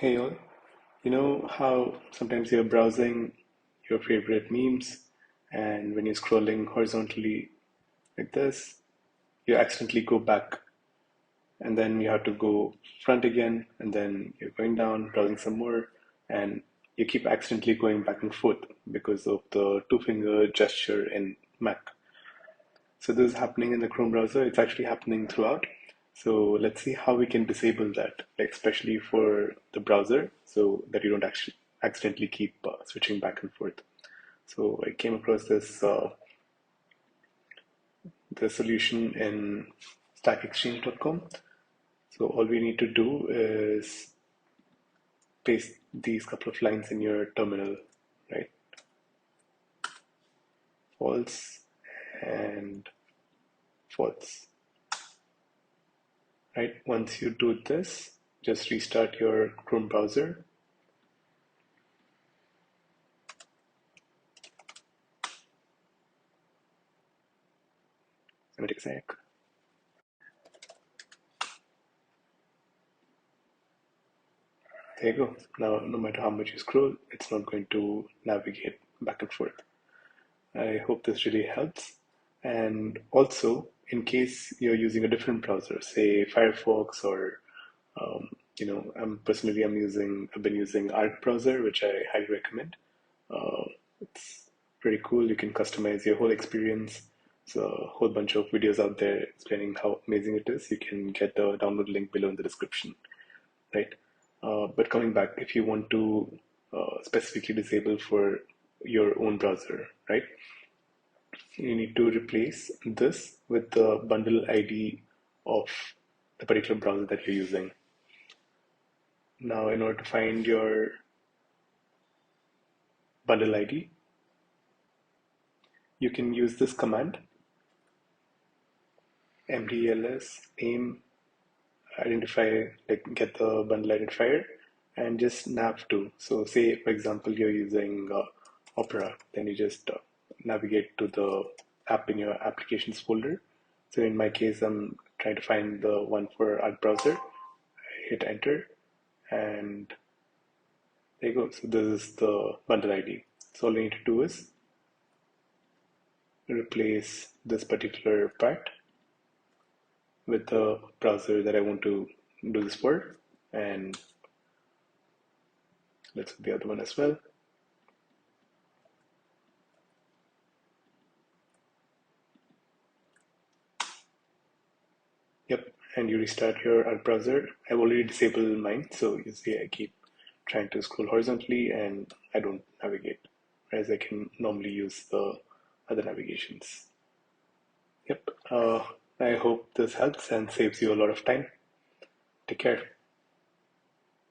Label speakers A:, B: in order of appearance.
A: Hey all, you know how sometimes you're browsing your favorite memes and when you're scrolling horizontally like this, you accidentally go back and then you have to go front again and then you're going down, browsing some more, and you keep accidentally going back and forth because of the two-finger gesture in Mac. So this is happening in the Chrome browser. It's actually happening throughout. So let's see how we can disable that, like especially for the browser, so that you don't actually accidentally keep switching back and forth. So I came across the solution in stackexchange.com. So all we need to do is paste these couple of lines in your terminal, right? False and false. Right, once you do this, just restart your Chrome browser. Let me take a sec. There you go. Now, no matter how much you scroll, it's not going to navigate back and forth. I hope this really helps. And also, in case you're using a different browser, say Firefox or I've been using Arc browser, which I highly recommend. It's pretty cool. You can customize your whole experience. There's a whole bunch of videos out there explaining how amazing it is. You can get the download link below in the description, right? But coming back, if you want to specifically disable for your own browser, right? You need to replace this with the bundle ID of the particular browser that you're using. Now, in order to find your bundle ID, you can use this command mdls name identify, like get the bundle identifier and just nav to. So say for example you're using Opera, then you just navigate to the app in your applications folder. So in my case, I'm trying to find the one for our browser. I hit enter and there you go. So this is the bundle ID. So all you need to do is replace this particular part with the browser that I want to do this for, and let's do the other one as well. Yep, and you restart your art browser. I've already disabled mine, so you see I keep trying to scroll horizontally and I don't navigate, whereas I can normally use the other navigations. Yep, I hope this helps and saves you a lot of time. Take care.